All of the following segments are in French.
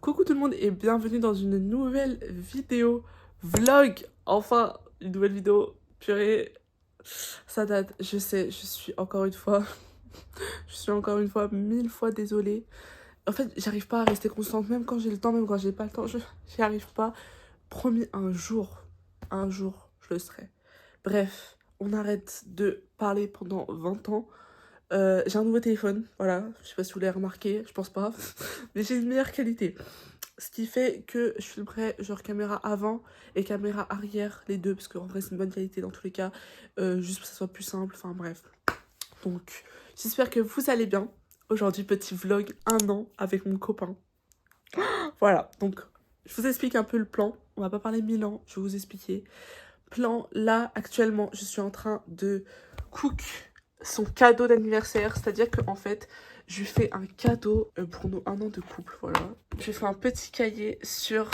Coucou tout le monde et bienvenue dans une nouvelle vidéo vlog. Enfin, une nouvelle vidéo. Purée, ça date, je sais, je suis encore une fois mille fois désolée. En fait, j'arrive pas à rester constante, même quand j'ai le temps, même quand j'ai pas le temps, j'y arrive pas. Promis, un jour, je le serai. Bref, on arrête de parler pendant 20 ans. J'ai un nouveau téléphone, voilà, je sais pas si vous l'avez remarqué, je pense pas, mais j'ai une meilleure qualité. Ce qui fait que je filmerai genre caméra avant et caméra arrière, les deux, parce qu'en vrai c'est une bonne qualité dans tous les cas, juste pour que ça soit plus simple, enfin bref. Donc, j'espère que vous allez bien. Aujourd'hui, petit vlog 1 an avec mon copain. Voilà, donc je vous explique un peu le plan. On va pas parler 1000 ans, je vais vous expliquer. Plan, là, actuellement, je suis en train de cook son cadeau d'anniversaire. C'est-à-dire qu'en fait, je lui fais un cadeau pour nos 1 an de couple, voilà. Je lui fais un petit cahier sur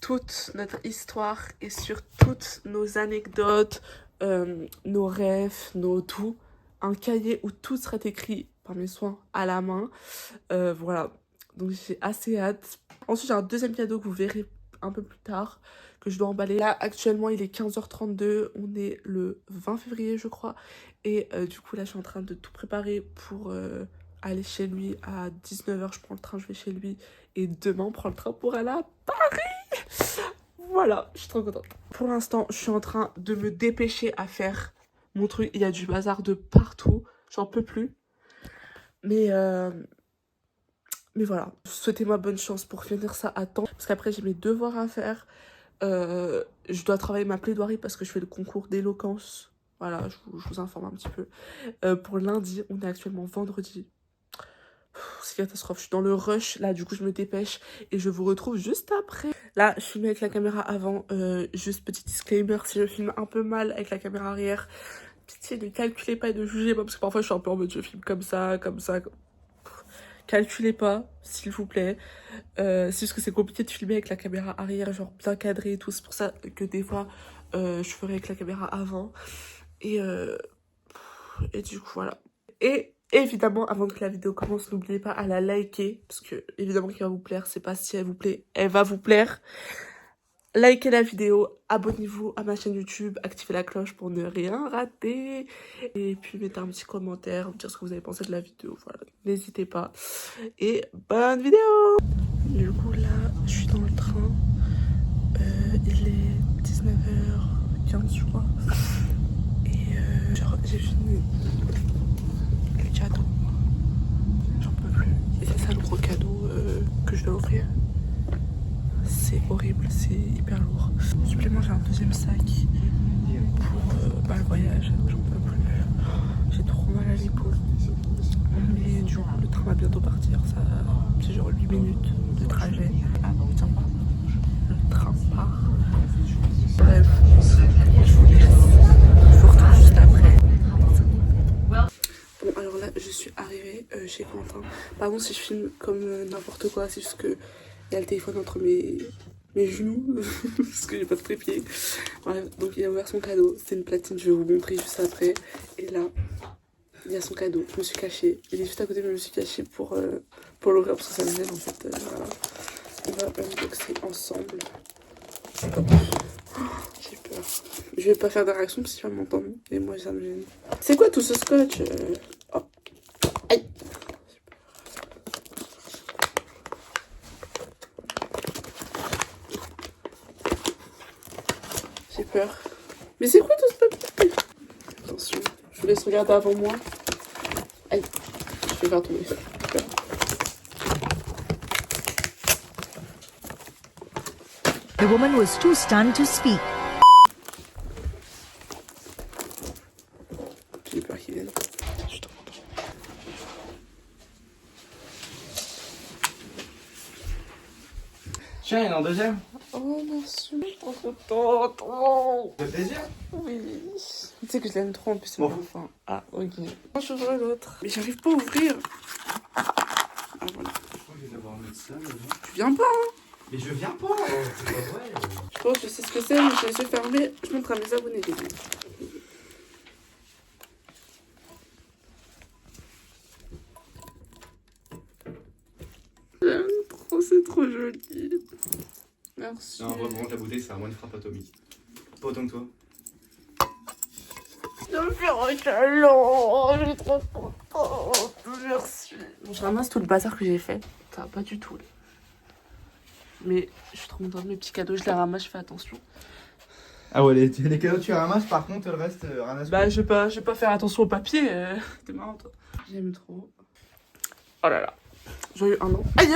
toute notre histoire et sur toutes nos anecdotes, nos rêves, nos tout. Un cahier où tout sera écrit par mes soins à la main. Voilà, donc j'ai assez hâte. Ensuite, j'ai un deuxième cadeau que vous verrez un peu plus tard, que je dois emballer. Là, actuellement, il est 15h32, on est le 20 février, je crois. Et du coup, là, je suis en train de tout préparer pour aller chez lui. À 19h, je prends le train, je vais chez lui. Et demain, on prend le train pour aller à Paris. Voilà, je suis trop contente. Pour l'instant, je suis en train de me dépêcher à faire mon truc. Il y a du bazar de partout, j'en peux plus. Mais voilà, souhaitez-moi bonne chance pour finir ça à temps. Parce qu'après, j'ai mes devoirs à faire. Je dois travailler ma plaidoirie parce que je fais le concours d'éloquence. Voilà, je vous informe un petit peu. Pour lundi, on est actuellement vendredi. C'est catastrophe, je suis dans le rush. Là, du coup, je me dépêche et je vous retrouve juste après. Là, je filme avec la caméra avant. Juste petit disclaimer, si je filme un peu mal avec la caméra arrière, pitié, ne calculez pas et ne jugez pas. Parce que parfois, je suis un peu en mode, je filme comme ça, comme ça. Calculez pas, s'il vous plaît. C'est juste que c'est compliqué de filmer avec la caméra arrière, genre bien cadré et tout. C'est pour ça que des fois, je ferai avec la caméra avant. Et, euh, et du coup, voilà. Et évidemment, avant que la vidéo commence, n'oubliez pas à la liker. Parce que, évidemment, qu'elle va vous plaire. C'est pas si elle vous plaît, elle va vous plaire. Likez la vidéo, abonnez-vous à ma chaîne YouTube, activez la cloche pour ne rien rater. Et puis mettez un petit commentaire, me dire ce que vous avez pensé de la vidéo. Voilà, n'hésitez pas. Et bonne vidéo! Du coup, là, je suis dans le train. Il est 19h15, je crois. Et genre, j'ai fini le cadeau. J'en peux plus. Et c'est ça le gros cadeau que je dois offrir. C'est horrible, c'est hyper lourd. Supplément, j'ai un deuxième sac pour le voyage. J'en peux plus. J'ai trop mal à l'épaule. Mais du coup, le train va bientôt partir. Ça, c'est genre 8 minutes de trajet. Ah non, tiens pas. Le train part. Bref, je vous laisse. Je vous retrouve juste après. Bon, alors là, je suis arrivée chez Quentin. Pardon si je filme comme n'importe quoi, c'est juste que il y a le téléphone entre mes genoux, parce que j'ai pas de trépied. Bref, donc il a ouvert son cadeau. C'est une platine, je vais vous montrer juste après. Et là, il y a son cadeau. Je me suis cachée. Il est juste à côté, mais je me suis cachée pour l'ouvrir, parce que ça me gêne en fait. Voilà. On va unboxer ensemble. J'ai peur. Je vais pas faire de réaction parce qu'il va m'entendre. Et moi, ça me gêne. C'est quoi tout ce scotch Oh. Aïe. J'ai peur. Mais c'est quoi tout ce papier? Attention, je vous laisse regarder avant moi. Aïe. Je vais faire tomber. J'ai peur. The woman was too stunned to speak. J'ai peur qu'il vienne. Je suis trop contente. Tiens, il y en a un deuxième. Oh merci, je suis trop contente. Oh. Ça fait plaisir. Oui. Tu sais que je l'aime trop en plus, c'est Bon. mon enfant. Ah, ok. Moi, je veux l'autre. Mais j'arrive pas à ouvrir. Ah, voilà. Je crois que je vais devoir mettre ça. Tu viens pas, hein? Mais je viens pas. C'est pas vrai. Je pense que je sais ce que c'est, mais j'ai les yeux fermés. Je montre à mes abonnés. J'aime trop, c'est trop joli. joli. Merci. Non, vraiment, ta beauté, c'est vraiment une frappe atomique. Pas autant que toi. Ça me fait un câlin, je suis trop contente. Merci. Bon, je ramasse tout le bazar que j'ai fait. Ça va pas du tout. Là. Mais je suis trop contente. Mes petits cadeaux, je les ramasse, je fais attention. Ah ouais, les cadeaux tu ramasses, par contre, le reste, rien à se Bah, je vais pas faire attention au papier. T'es marrant, toi. J'aime trop. Oh là là. Joyeux 1 an. Aïe!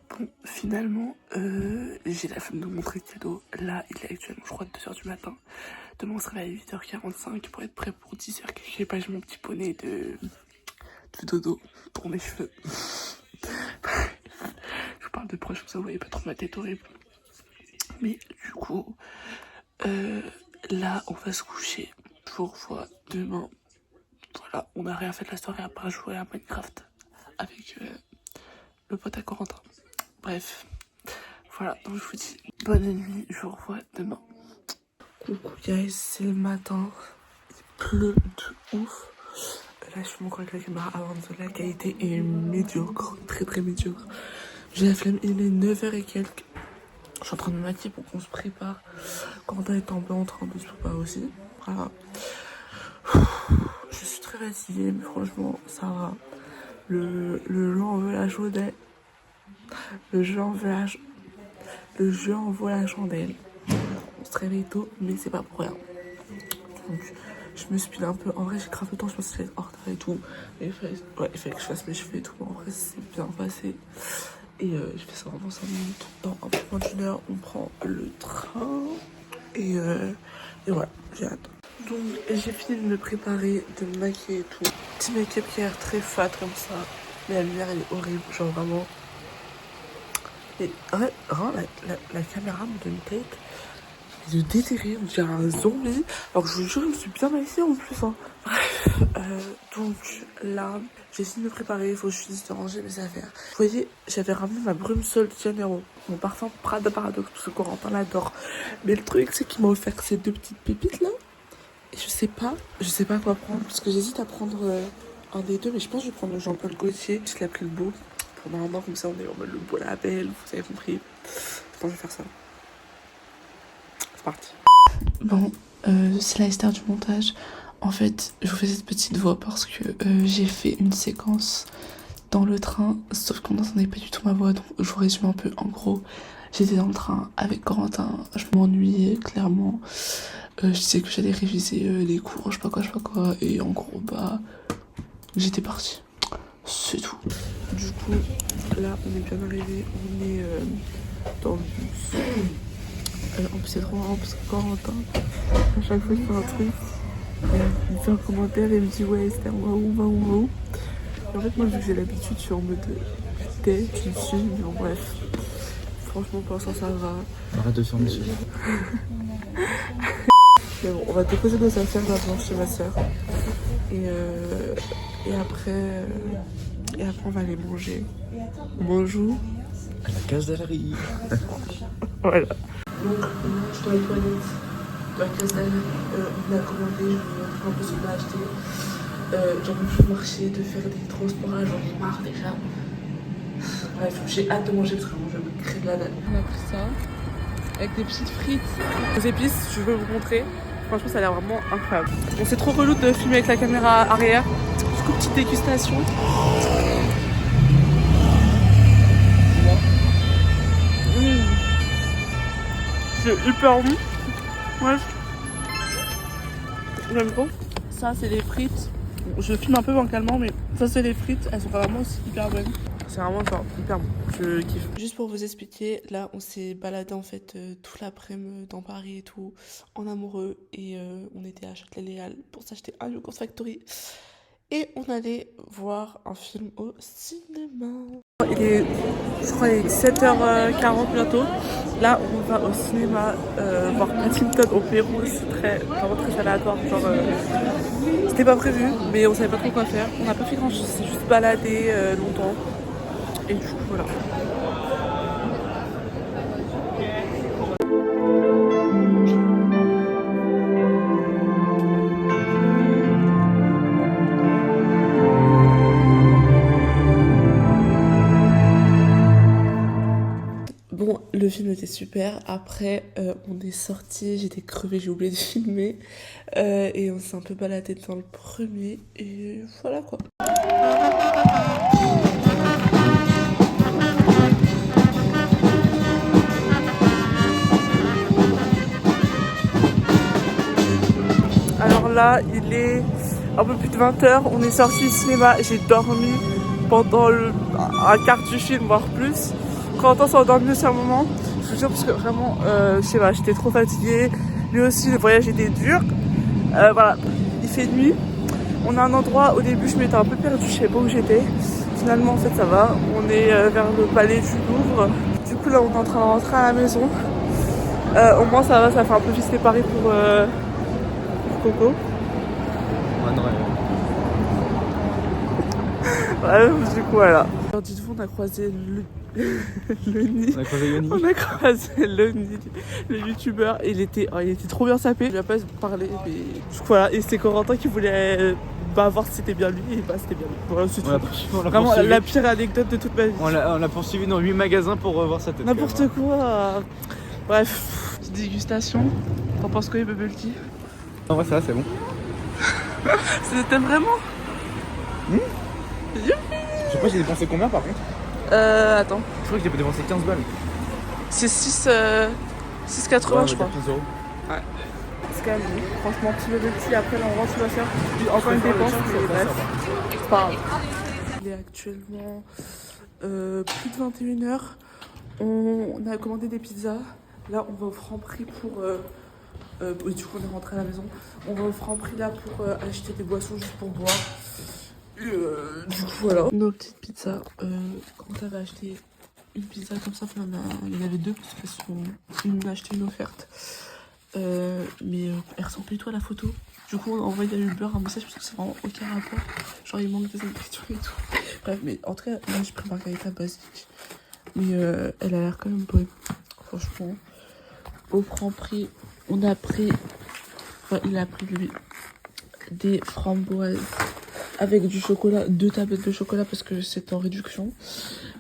Bon, finalement, j'ai la flemme de montrer le cadeau. Là, il est actuellement, je crois, 2h du matin. Demain, on se réveille à 8h45 pour être prêt pour 10h. J'ai pas mon petit poney de dodo pour mes cheveux. Je vous parle de proche, comme ça vous voyez pas trop ma tête horrible. Mais du coup, là, on va se coucher. Je vous revois demain. Voilà, on n'a rien fait de la soirée à part jouer à Minecraft avec le pote à Corentin. Bref, voilà, donc je vous dis bonne nuit, je vous revois demain. Coucou guys, c'est le matin, il pleut de ouf. Là je suis mon avec la caméra avant de la qualité est médiocre, très très médiocre. J'ai la flemme, il est 9h et quelques. Je suis en train de me maquiller pour qu'on se prépare. Corentin est un peu en train de se préparer aussi. Voilà. Je suis très fatiguée, mais franchement, ça va. Le jeu en veut la chandelle. Le jeu en vaut la chandelle. On se réveille tôt, mais c'est pas pour rien. Donc, je me speed un peu. En vrai, j'ai grave le temps, je pense que c'est en retard et tout. Mais il fallait que je fasse mes cheveux et tout. En vrai, c'est bien passé. Et je fais ça vraiment 5 minutes. Dans un peu moins d'une heure, on prend le train. Et voilà, j'ai hâte. Donc, j'ai fini de me préparer, de me maquiller et tout. Petit make-up qui a l'air très fat comme ça. Mais la lumière, elle est horrible. Genre vraiment. Et vraiment, la caméra me donne une tête de déterrer, on dirait un zombie. Alors je vous jure, je me suis bien maquillée en plus. Hein. Bref, donc là, j'ai fini de me préparer, il faut que je finisse de ranger mes affaires. Vous voyez, j'avais ramené ma Brume-Sol de Janeiro, mon parfum Prada Paradoxe, parce que Corentin l'adore. Mais le truc, c'est qu'il m'a offert ces 2 petites pépites là. Et je sais pas quoi prendre, parce que j'hésite à prendre un des 2, mais je pense que je vais prendre le Jean-Paul Gaultier, parce qu'il a pris le beau. Pour un an, comme ça, on est en mode le beau label, vous avez compris. Attends, je vais faire ça. C'est parti. Bon, c'est la star du montage. En fait, je vous fais cette petite voix parce que j'ai fait une séquence dans le train, sauf qu'on n'entendait pas du tout ma voix, donc je vous résume un peu. En gros, j'étais dans le train avec Corentin, je m'ennuyais clairement. Je disais que j'allais réviser les cours, je sais pas quoi, et en gros, bah, j'étais partie. C'est tout. Du coup, là, on est bien arrivé, on est dans le bus. En plus, c'est trop marrant parce que Corentin, à chaque fois qu'il fait un truc, il me fait un commentaire et il me dit ouais, Esther, waouh. Et en fait, moi, vu que j'ai l'habitude, je suis en mode putain, tu me suis, mais en bref. Franchement, pour l'instant, ça va. Arrête de faire monsieur. Mais bon, on va déposer nos affaires d'abord chez ma soeur. Et après, on va aller manger. Bonjour. À la case d'Allery. Voilà. Donc, je suis dans les toilettes de la case d'Allery. On a commandé, je vais vous montrer un peu ce qu'on a acheté. J'en peux plus marcher, de faire des transports, j'en ai marre déjà. Bref, j'ai hâte de manger parce que je vais me créer de la dalle. On a pris ça avec des petites frites aux épices, je veux vous montrer. Franchement, ça a l'air vraiment incroyable. Bon, c'est trop relou de filmer avec la caméra arrière. Du coup, petite dégustation. C'est hyper bon. Ouais. J'aime trop. Ça, c'est les frites. Bon, je filme un peu bancalement, mais ça, c'est les frites. Elles sont vraiment aussi hyper bonnes. C'est vraiment genre hyper bon. Je kiffe. Juste pour vous expliquer, là, on s'est baladé en fait toute l'après-midi dans Paris et tout, en amoureux. Et on était à Châtelet-Léal pour s'acheter un Yogurt Factory. Et on allait voir un film au cinéma. Il est, je crois, il est 7h40 bientôt. Là, on va au cinéma voir Paddington au Pérou. C'est vraiment très aléatoire. Genre, c'était pas prévu, mais on savait pas trop quoi faire. On n'a pas fait grand chose, c'est juste baladé longtemps. Et du coup, voilà. c'était super. Après, on est sorti, j'étais crevée, j'ai oublié de filmer. Et on s'est un peu baladé dans le premier. Et voilà quoi. Alors là, il est un peu plus de 20h. On est sorti du cinéma. J'ai dormi pendant un quart du film, voire plus. Corentin s'est endormi aussi un moment. Je vous jure, parce que vraiment, je sais pas, j'étais trop fatiguée. Lui aussi, le voyage était dur. Voilà, il fait nuit. On a un endroit, au début, je m'étais un peu perdue, je sais pas où j'étais. Finalement, en fait, ça va. On est vers le palais du Louvre. Du coup, là, on est en train de rentrer à la maison. Au moins, ça va, ça fait un peu vite séparé pour Coco. Ouais, non, Bref, du coup, voilà. Alors, dites-vous, on a croisé le nid. on a croisé Yoni. On a croisé le youtubeur, et il était trop bien sapé. Je lui ai pas parlé, mais du coup voilà, et c'est Corentin qui voulait voir si c'était bien lui, et c'était bien lui. Voilà, c'est tout. On l'a Vraiment poursuivi. la pire anecdote de toute ma vie. On l'a poursuivi dans 8 magasins pour revoir sa tête. N'importe quoi. Bref, petite dégustation. T'en penses quoi, Bubble Tea? En vrai, ça va, c'est bon. T'aimes vraiment? Je sais pas, j'ai dépensé combien par contre? Attends. Je crois que j'ai dépensé 15 balles. C'est 6,80 je crois. 15 euros. Ouais. C'est quand même bon. Franchement, petit Bubble Tea, après là on rentre, tu vas faire encore une dépense, mais bref. C'est pas grave. Il est actuellement plus de 21h. On a commandé des pizzas. Là, on va au Franprix pour... du coup, on est rentré à la maison. On va au Franprix là pour acheter des boissons juste pour boire. Du coup, voilà. Nos petites pizzas. Quand t'avais acheté une pizza comme ça, il y en avait deux parce qu'on a acheté une offerte. Mais elle ressemble plutôt à la photo. Du coup, on a envoyé à Uber un message parce que c'est vraiment aucun rapport. Genre, il manque des ingrédients et tout. Bref, mais en tout cas, moi j'ai pris margarita basique. Mais elle a l'air quand même bonne. Franchement, au Franprix, on a pris. Enfin, il a pris lui des framboises avec du chocolat, 2 tablettes de chocolat parce que c'est en réduction.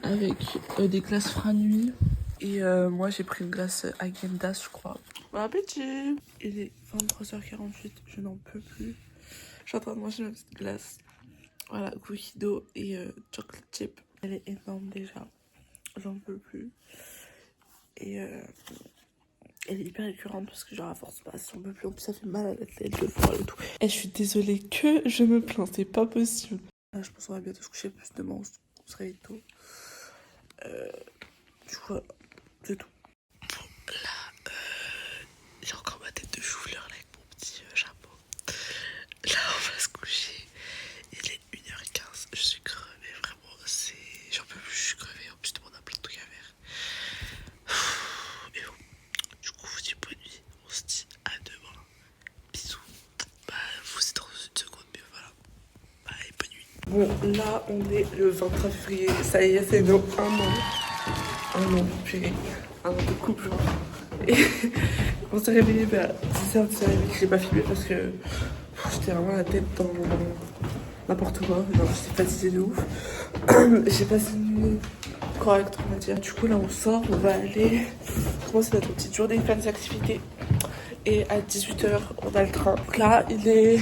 Avec des glaces Franui. Et moi j'ai pris une glace Häagen-Dazs, je crois. Bon appétit! Il est 23h48, je n'en peux plus. Je suis en train de manger ma petite glace. Voilà, cookie dough et chocolate chip. Elle est énorme déjà. J'en peux plus. Et elle est hyper récurrente parce que genre à force, si on peut plus, en plus ça fait mal à la tête, le foie et tout. Et je suis désolée que je me plains, c'est pas possible. Là, je pense qu'on va bientôt se coucher, plus demain on se réveille tôt. Du coup, voilà, c'est tout. Bon, là, j'ai encore ma tête de chou-fleur là avec mon petit chapeau. Là, on va se coucher. Il est 1h15, je suis crevée, vraiment, j'en peux plus, je suis crevée, en plus de on a plein de trucs à faire. Et bon, du coup, je vous dis bonne nuit, on se dit à demain. Bisous. Bah, vous êtes dans une seconde, mais voilà. Bye, bonne nuit. Bon, là, on est le 23 février, ça y est, c'est nos 1 an. 1 an, purée, 1 an de couple. Et on s'est réveillé vers 10h, 10h30, j'ai pas filmé parce que j'étais vraiment la tête dans n'importe quoi. Non, j'étais fatiguée de ouf. J'ai passé une nuit correcte, on va dire. Du coup, là, on sort, on va aller commencer notre petite journée, faire des activités. Et à 18h, on a le train. Donc là, il est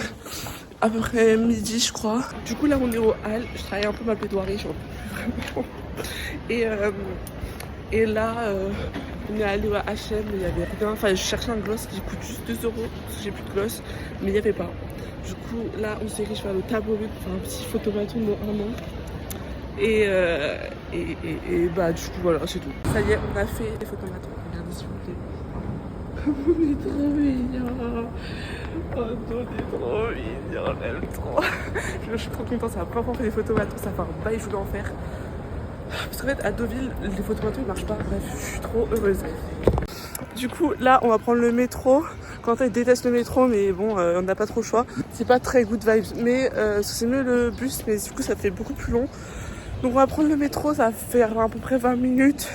à peu près midi, je crois. Du coup, là, on est au Halles. Je travaille un peu ma plaidoirie, j'en peux plus vraiment. Et là, on est allé au H&M, mais il y avait rien. Enfin, je cherchais un gloss qui coûte juste 2 euros parce que j'ai plus de gloss, mais il n'y avait pas. Du coup, là, on se dirige vers le tableau pour faire un petit photomaton de 1 an. Et bah, du coup, voilà, c'est tout. Ça y est, on a fait les photomatons. Regardez s'il vous plaît. On est trop mignons. Oh non, on est trop mignons, on aime trop. Je suis trop contente, c'est la première fois qu'on fait des photomatons, ça fait un bail, je voulais en faire. Parce qu'en fait, à Deauville, les photomatons ils marchent pas. Bref, je suis trop heureuse. Du coup, là, on va prendre le métro. Quentin il déteste le métro, mais bon, on n'a pas trop le choix. C'est pas très good vibes, mais c'est mieux le bus, mais du coup, ça fait beaucoup plus long. Donc, on va prendre le métro, ça va faire à peu près 20 minutes.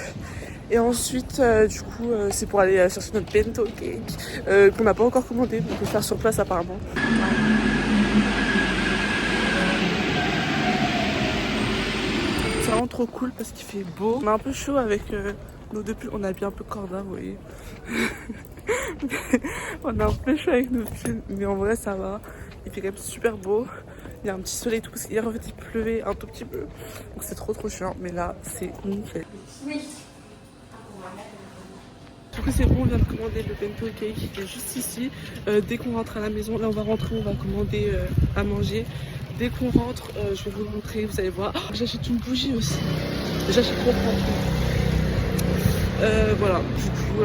Et ensuite, du coup, c'est pour aller chercher notre bento cake qu'on n'a pas encore commandé. On peut le faire sur place apparemment. C'est vraiment trop cool parce qu'il fait beau. On a un peu chaud avec Nous depuis on a bien un peu corda, vous voyez. On est un peu chaud avec nos pulls, mais en vrai ça va. Il fait quand même super beau. Il y a un petit soleil et tout, parce qu'hier en fait il pleuvait un tout petit peu. Donc c'est trop chiant, mais là c'est nickel. Du coup c'est bon, on vient de commander le bento cake qui est juste ici. Dès qu'on rentre à la maison, là on va rentrer, on va commander à manger. Dès qu'on rentre, je vais vous montrer, vous allez voir. Oh, j'achète une bougie aussi. J'achète trop plein. Voilà, du coup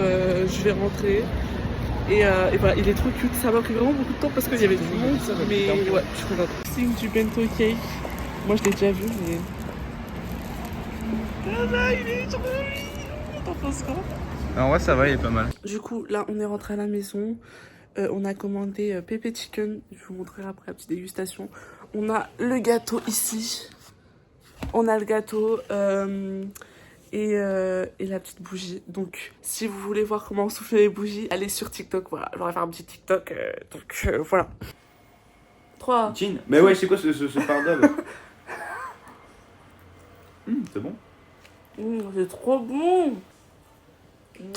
je vais rentrer. Et voilà, il est trop cute. Ça m'a pris vraiment beaucoup de temps parce qu'il y avait du monde. Mais ouais, je suis contente. Signe du bento cake. Moi je l'ai déjà vu, mais. Ah là, il est trop mignon. T'en penses quoi? En vrai, ça va, il est pas mal. Du coup, là, on est rentré à la maison. On a commandé pépé chicken. Je vais vous montrer après la petite dégustation. On a le gâteau ici. On a le gâteau et la petite bougie. Donc, si vous voulez voir comment on souffle les bougies, allez sur TikTok. Voilà, j'aurais fait un petit TikTok. Donc, voilà. 3. Jean. Mais ouais, c'est quoi ce pardon? C'est bon. C'est trop bon. Ouais,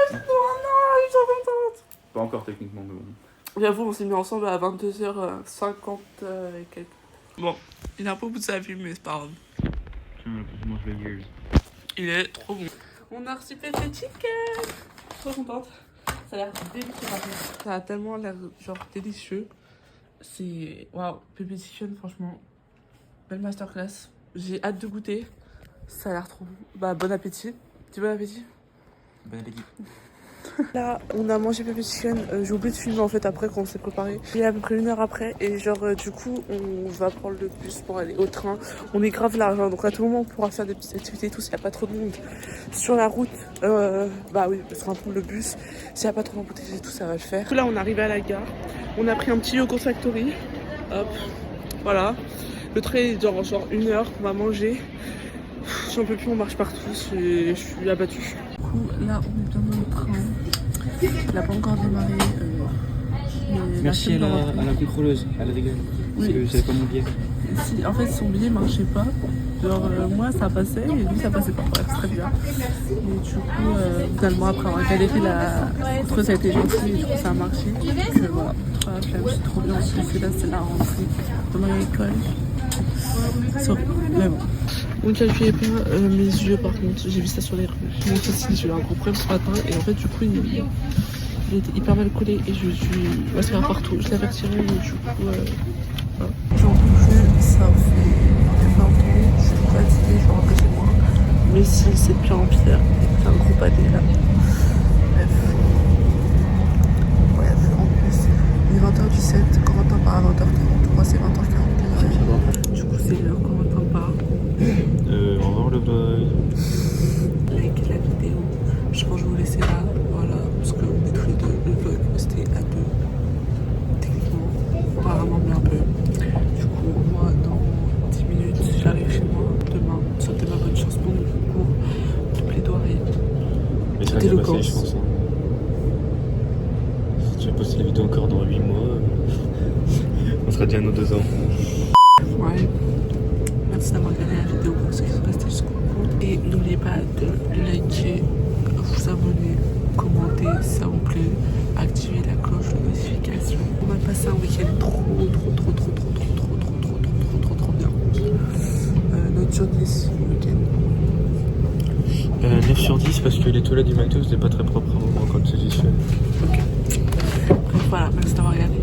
c'est bon, non, je suis trop contente. Pas encore techniquement, mais bon. J'avoue, on s'est mis ensemble à 22h50 et quelques. Bon, il est un peu au bout de sa vie, mais c'est pas grave. Moi, je vais use. Il est trop bon. On a reçu pépé chicken. Trop contente. Ça a l'air délicieux par contre. Ça a tellement l'air genre délicieux. C'est... Waouh, pépé chicken, franchement. Belle masterclass. J'ai hâte de goûter. Ça a l'air trop bon. Bah, bon appétit. Dis bon appétit. Bon appétit. Là, on a mangé pépé chicken. J'ai oublié de filmer en fait après quand on s'est préparé. Il est à peu près 1 heure après. Et genre, du coup, on va prendre le bus pour aller au train. On est grave large. Hein, donc à tout moment, on pourra faire des petites activités et tout. S'il n'y a pas trop de monde sur la route, bah oui, parce qu'on va prendre le bus. S'il n'y a pas trop d'embouteillage et tout, ça va le faire. Du coup, là, on est arrivé à la gare. On a pris un petit yogourt factory. Hop, voilà. Le train est genre 1 heure. On va manger. J'en peux plus, on marche partout. Je suis abattue. Du coup, là, on est bien dans le train. Il n'a pas encore démarré. Merci à la contrôleuse, elle a rigolé. Parce Oui. que j'avais pas mon billet. Si, en fait, son billet marchait pas. Genre, moi, ça passait et lui, ça passait pas. Bref, c'est très bien. Et du coup, finalement, après avoir galéré, la contrôleuse a été gentille et du coup, ça a marché. Donc, voilà, c'est trop bien. Parce que là, c'est la rentrée. Demain, à l'école. Sorry, mais bon. On calculait pas mes yeux par contre, j'ai vu ça sur les rues. Moi aussi j'ai eu un gros problème ce matin et en fait du coup il était hyper mal collé et je suis restée partout. Je l'avais retiré et du coup voilà. J'en peux plus, ça fait 20 ans, je suis fatiguée, je vais rentrer chez moi. Mais si c'est de pire en pire, c'est un gros pâté là. Bref, en plus il est 20h17, Corentin part à 20h43, c'est 20h42. Du coup c'est l'heure, Corentin part. Au revoir le boy. Likez la vidéo. Je pense que je vais vous laisser là. Voilà. Parce qu'on est tous les deux. Le vlog c'était à 2. Techniquement. Apparemment, mais un peu. Du coup, moi, dans 10 minutes, j'arrive chez moi. Demain, souhaitez ma bonne chance pour mon concours de plaidoirie. Mais ça va bien passer, je pense. Hein. Si tu vas poster la vidéo encore dans 8 mois, on sera déjà à nos 2 ans. Ouais. Merci d'avoir regardé la vidéo pour ceux qui sont restés jusqu'au bout. Et n'oubliez pas de liker, vous abonner, commenter si ça vous plaît, activer la cloche de notification. On va passer un week-end trop bien. Notre sur 10 week-end. 9 sur 10 parce que les toilettes du McDo c'était pas très propre à un moment quand c'est visuel. Ok. Bref, voilà, merci d'avoir regardé.